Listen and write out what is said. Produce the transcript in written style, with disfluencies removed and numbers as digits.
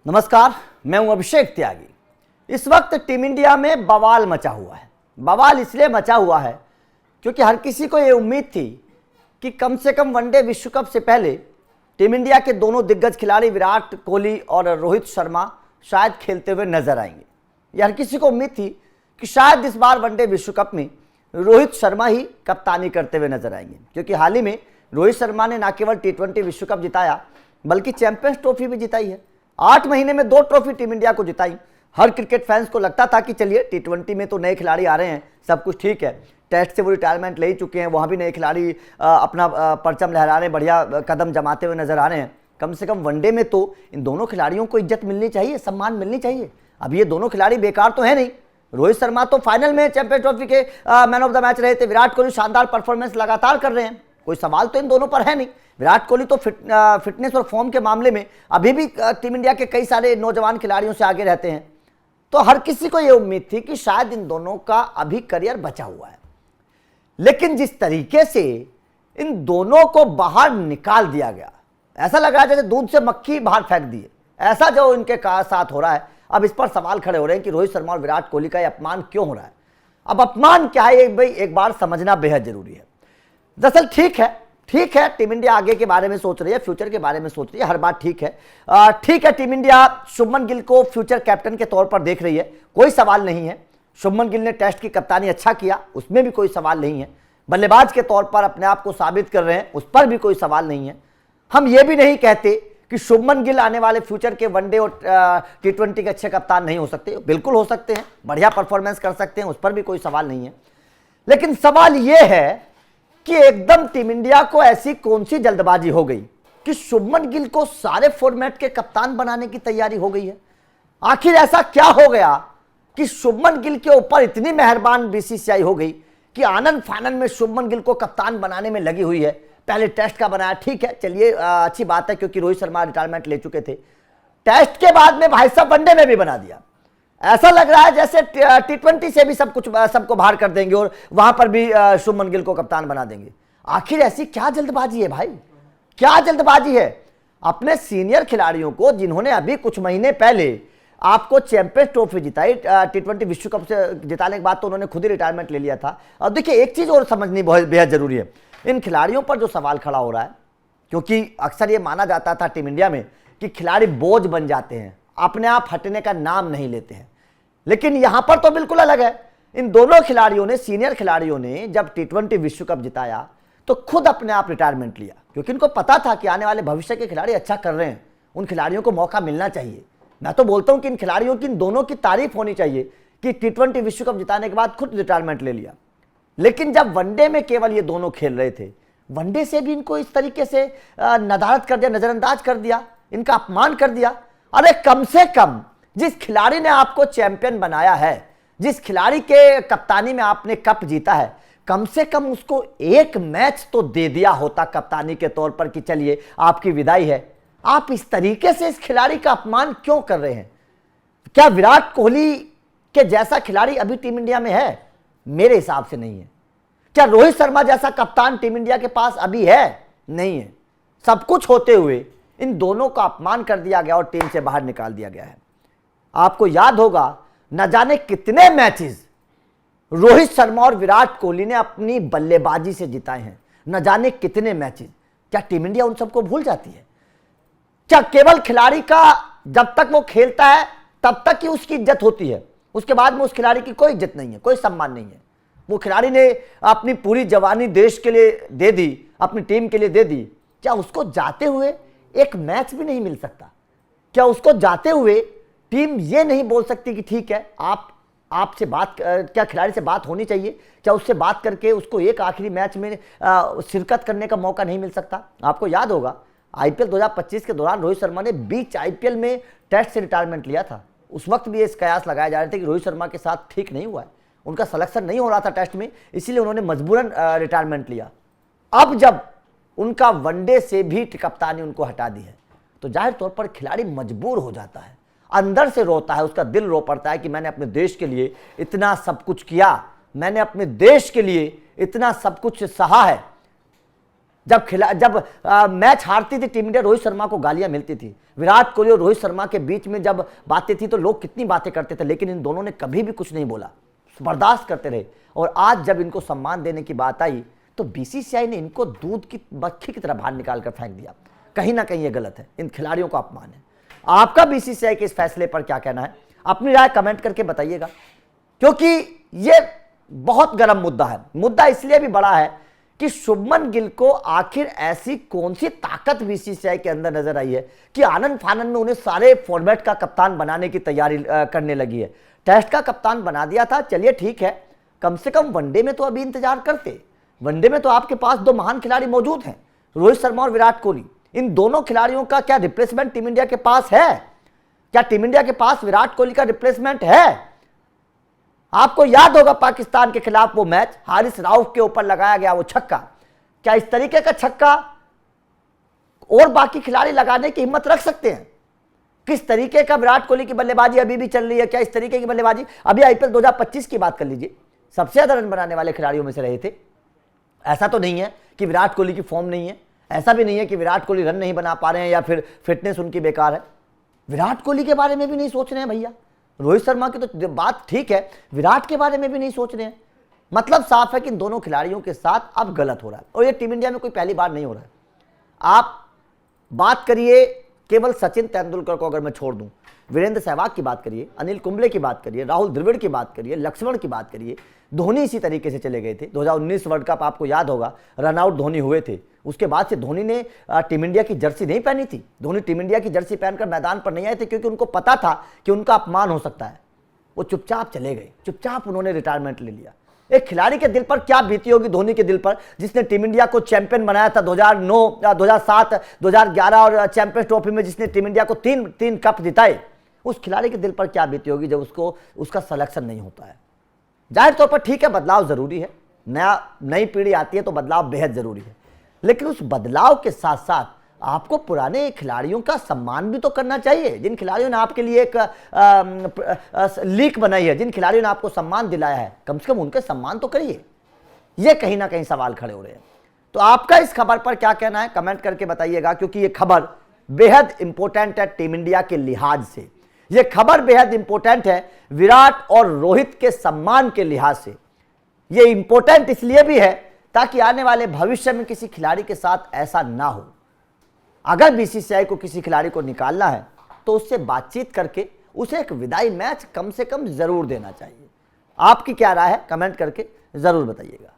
नमस्कार, मैं हूं अभिषेक त्यागी। इस वक्त टीम इंडिया में बवाल मचा हुआ है। बवाल इसलिए मचा हुआ है क्योंकि हर किसी को यह उम्मीद थी कि कम से कम वनडे विश्व कप से पहले टीम इंडिया के दोनों दिग्गज खिलाड़ी विराट कोहली और रोहित शर्मा शायद खेलते हुए नजर आएंगे। यह हर किसी को उम्मीद थी कि शायद इस बार वनडे विश्व कप में रोहित शर्मा ही कप्तानी करते हुए नजर आएंगे, क्योंकि हाल ही में रोहित शर्मा ने न केवल T20 विश्व कप जिताया बल्कि चैंपियंस ट्रॉफी भी जिताई है। 8 महीने में 2 ट्रॉफी टीम इंडिया को जिताई। हर क्रिकेट फैंस को लगता था कि चलिए T20 में तो नए खिलाड़ी आ रहे हैं, सब कुछ ठीक है। टेस्ट से वो रिटायरमेंट ले ही चुके हैं, वहाँ भी नए खिलाड़ी अपना परचम लहरा रहे हैं, बढ़िया कदम जमाते हुए नजर आ रहे हैं। कम से कम वनडे में तो इन दोनों खिलाड़ियों को इज्जत मिलनी चाहिए, सम्मान मिलनी चाहिए। अब ये दोनों खिलाड़ी बेकार तो है नहीं। रोहित शर्मा तो फाइनल में चैंपियंस ट्रॉफी के मैन ऑफ द मैच रहे थे। विराट कोहली शानदार परफॉर्मेंस लगातार कर रहे हैं, कोई सवाल तो इन दोनों पर है नहीं। विराट कोहली तो फिटनेस और फॉर्म के मामले में अभी भी टीम इंडिया के कई सारे नौजवान खिलाड़ियों से आगे रहते हैं। तो हर किसी को यह उम्मीद थी कि शायद इन दोनों का अभी करियर बचा हुआ है। लेकिन जिस तरीके से इन दोनों को बाहर निकाल दिया गया, ऐसा लग रहा है जैसे दूध से मक्खी बाहर फेंक दिए। ऐसा जो इनके साथ हो रहा है, अब इस पर सवाल खड़े हो रहे हैं कि रोहित शर्मा और विराट कोहली का यह अपमान क्यों हो रहा है। अब अपमान क्या है, भाई एक बार समझना बेहद जरूरी है। दरअसल ठीक है, टीम इंडिया आगे के बारे में सोच रही है, फ्यूचर के बारे में सोच रही है, हर बात ठीक है। टीम इंडिया शुभमन गिल को फ्यूचर कैप्टन के तौर पर देख रही है, कोई सवाल नहीं है। शुभमन गिल ने टेस्ट की कप्तानी अच्छा किया, उसमें भी कोई सवाल नहीं है। बल्लेबाज के तौर पर अपने आप को साबित कर रहे हैं, उस पर भी कोई सवाल नहीं है। हम ये भी नहीं कहते कि शुभमन गिल आने वाले फ्यूचर के वनडे और T20 के अच्छे कप्तान नहीं हो सकते, बिल्कुल हो सकते हैं, बढ़िया परफॉर्मेंस कर सकते हैं, उस पर भी कोई सवाल नहीं है। लेकिन सवाल यह है कि एकदम टीम इंडिया को ऐसी कौन सी जल्दबाजी हो गई कि शुभमन गिल को सारे फॉर्मेट के कप्तान बनाने की तैयारी हो गई है। आखिर ऐसा क्या हो गया कि शुभमन गिल के ऊपर इतनी मेहरबान BCCI हो गई कि आनंद फानन में शुभमन गिल को कप्तान बनाने में लगी हुई है। पहले टेस्ट का बनाया, ठीक है, चलिए अच्छी बात है, क्योंकि रोहित शर्मा रिटायरमेंट ले चुके थे। टेस्ट के बाद में भाई साहब वनडे में भी बना दिया। ऐसा लग रहा है जैसे T20 से भी सबको बाहर कर देंगे और वहां पर भी शुभमन गिल को कप्तान बना देंगे। आखिर ऐसी क्या जल्दबाजी है भाई, क्या जल्दबाजी है? अपने सीनियर खिलाड़ियों को, जिन्होंने अभी कुछ महीने पहले आपको चैंपियंस ट्रॉफी जिताई, T20 विश्व कप से जिताने के बाद तो उन्होंने खुद ही रिटायरमेंट ले लिया था। अब देखिए, एक चीज और समझनी बहुत बेहद जरूरी है। इन खिलाड़ियों पर जो सवाल खड़ा हो रहा है, क्योंकि अक्सर ये माना जाता था टीम इंडिया में कि खिलाड़ी बोझ बन जाते हैं, अपने आप हटने का नाम नहीं लेते हैं। लेकिन यहां पर तो बिल्कुल अलग है। इन दोनों खिलाड़ियों ने, सीनियर खिलाड़ियों ने, जब T20 विश्व कप जिताया तो खुद अपने आप रिटायरमेंट लिया, क्योंकि इनको पता था कि आने वाले भविष्य के खिलाड़ी अच्छा कर रहे हैं, उन खिलाड़ियों को मौका मिलना चाहिए। मैं तो बोलता हूं कि इन खिलाड़ियों की, इन दोनों की तारीफ होनी चाहिए कि T20 विश्व कप जिताने के बाद खुद रिटायरमेंट ले लिया। लेकिन जब वनडे में केवल ये दोनों खेल रहे थे, वनडे से भी इनको इस तरीके से नदारद कर दिया, नजरअंदाज कर दिया, इनका अपमान कर दिया। अरे कम से कम जिस खिलाड़ी ने आपको चैंपियन बनाया है, जिस खिलाड़ी के कप्तानी में आपने कप जीता है, कम से कम उसको एक मैच तो दे दिया होता कप्तानी के तौर पर कि चलिए आपकी विदाई है। आप इस तरीके से इस खिलाड़ी का अपमान क्यों कर रहे हैं? क्या विराट कोहली के जैसा खिलाड़ी अभी टीम इंडिया में है? मेरे हिसाब से नहीं है। क्या रोहित शर्मा जैसा कप्तान टीम इंडिया के पास अभी है? नहीं है। सब कुछ होते हुए इन दोनों का अपमान कर दिया गया और टीम से बाहर निकाल दिया गया है। आपको याद होगा, न जाने कितने मैचेस रोहित शर्मा और विराट कोहली ने अपनी बल्लेबाजी से जिताए हैं, न जाने कितने मैचेस। क्या टीम इंडिया उन सबको भूल जाती है? क्या केवल खिलाड़ी का जब तक वो खेलता है तब तक ही उसकी इज्जत होती है, उसके बाद में उस खिलाड़ी की कोई इज्जत नहीं है, कोई सम्मान नहीं है? वो खिलाड़ी ने अपनी पूरी जवानी देश के लिए दे दी, अपनी टीम के लिए दे दी, क्या उसको जाते हुए एक मैच भी नहीं मिल सकता? क्या उसको जाते हुए टीम ये नहीं बोल सकती कि ठीक है, आपसे बात, क्या खिलाड़ी से बात होनी चाहिए? क्या उससे बात करके उसको एक आखिरी मैच में शिरकत करने का मौका नहीं मिल सकता? आपको याद होगा, IPL 2025 के दौरान रोहित शर्मा ने बीच IPL में टेस्ट से रिटायरमेंट लिया था। उस वक्त भी ये कयास लगाए जा रहे थे कि रोहित शर्मा के साथ ठीक नहीं हुआ है, उनका सिलेक्शन नहीं हो रहा था टेस्ट में, इसीलिए उन्होंने मजबूरन रिटायरमेंट लिया। अब जब उनका वनडे से भी कप्तानी उनको हटा दी है, तो जाहिर तौर पर खिलाड़ी मजबूर हो जाता है, अंदर से रोता है, उसका दिल रो पड़ता है कि मैंने अपने देश के लिए इतना सब कुछ किया, मैंने अपने देश के लिए इतना सब कुछ सहा है। जब मैच हारती थी टीम इंडिया, रोहित शर्मा को गालियां मिलती थी। विराट कोहली और रोहित शर्मा के बीच में जब बातें थी तो लोग कितनी बातें करते थे, लेकिन इन दोनों ने कभी भी कुछ नहीं बोला, बर्दाश्त करते रहे। और आज जब इनको सम्मान देने की बात आई तो बीसीसीआई ने इनको दूध की मक्खी की तरह बाहर निकाल कर फेंक दिया। कहीं ना कहीं ये गलत है, इन खिलाड़ियों का अपमान है। आपका बीसीसीआई के इस फैसले पर क्या कहना है, अपनी राय कमेंट करके बताइएगा, क्योंकि ये बहुत गर्म मुद्दा है। मुद्दा इसलिए भी बड़ा है कि शुभमन गिल को आखिर ऐसी कौन सी ताकत बीसीसीआई के अंदर नजर आई है कि आनंद फानंद में उन्हें सारे फॉर्मेट का कप्तान बनाने की तैयारी करने लगी है। टेस्ट का कप्तान बना दिया था, चलिए ठीक है, कम से कम वनडे में तो अभी इंतजार करते। वनडे में तो आपके पास दो महान खिलाड़ी मौजूद हैं, रोहित शर्मा और विराट कोहली। इन दोनों खिलाड़ियों का क्या रिप्लेसमेंट टीम इंडिया के पास है? क्या टीम इंडिया के पास विराट कोहली का रिप्लेसमेंट है? आपको याद होगा पाकिस्तान के खिलाफ वो मैच, हारिस राउफ के ऊपर लगाया गया वो छक्का। क्या इस तरीके का छक्का और बाकी खिलाड़ी लगाने की हिम्मत रख सकते हैं? किस तरीके का विराट कोहली की बल्लेबाजी अभी भी चल रही है, क्या इस तरीके की बल्लेबाजी? अभी आईपीएल 2025 की बात कर लीजिए, सबसे ज्यादा रन बनाने वाले खिलाड़ियों में से रहे थे। ऐसा तो नहीं है कि विराट कोहली की फॉर्म नहीं है, ऐसा भी नहीं है कि विराट कोहली रन नहीं बना पा रहे हैं या फिर फिटनेस उनकी बेकार है। विराट कोहली के बारे में भी नहीं सोच रहे हैं भैया, रोहित शर्मा की तो बात ठीक है, विराट के बारे में भी नहीं सोच रहे हैं। मतलब साफ है कि इन दोनों खिलाड़ियों के साथ अब गलत हो रहा है, और ये टीम इंडिया में कोई पहली बार नहीं हो रहा है। आप बात करिए केवल सचिन तेंदुलकर को अगर मैं छोड़ दूं, वीरेंद्र सहवाग की बात करिए, अनिल कुंबले की बात करिए, राहुल द्रविड़ की बात करिए, लक्ष्मण की बात करिए, धोनी इसी तरीके से चले गए थे। 2019 वर्ल्ड कप आपको याद होगा, रन आउट धोनी हुए थे, उसके बाद से धोनी ने टीम इंडिया की जर्सी नहीं पहनी थी। धोनी टीम इंडिया की जर्सी पहनकर मैदान पर नहीं आए थे, क्योंकि उनको पता था कि उनका अपमान हो सकता है। वो चुपचाप चले गए, चुपचाप उन्होंने रिटायरमेंट ले लिया। एक खिलाड़ी के दिल पर क्या बीती होगी, धोनी के दिल पर, जिसने टीम इंडिया को चैंपियन बनाया था 2009, 2007, 2011 और चैंपियंस ट्रॉफी में जिसने टीम इंडिया को तीन कप जिताए। उस खिलाड़ी के दिल पर क्या बीती होगी जब उसका सिलेक्शन नहीं होता है। जाहिर तौर पर ठीक है, बदलाव जरूरी है, नई पीढ़ी आती है तो बदलाव बेहद जरूरी है, लेकिन उस बदलाव के साथ साथ आपको पुराने खिलाड़ियों का सम्मान भी तो करना चाहिए। जिन खिलाड़ियों ने आपके लिए एक लीक बनाई है, जिन खिलाड़ियों ने आपको सम्मान दिलाया है, कम से कम उनके सम्मान तो करिए। ये कहीं ना कहीं सवाल खड़े हो रहे हैं। तो आपका इस खबर पर क्या कहना है, कमेंट करके बताइएगा, क्योंकि ये खबर बेहद इंपॉर्टेंट है टीम इंडिया के लिहाज से। यह खबर बेहद इंपॉर्टेंट है विराट और रोहित के सम्मान के लिहाज से। यह इंपॉर्टेंट इसलिए भी है ताकि आने वाले भविष्य में किसी खिलाड़ी के साथ ऐसा ना हो। अगर बीसीसीआई को किसी खिलाड़ी को निकालना है तो उससे बातचीत करके उसे एक विदाई मैच कम से कम जरूर देना चाहिए। आपकी क्या राय है, कमेंट करके जरूर बताइएगा।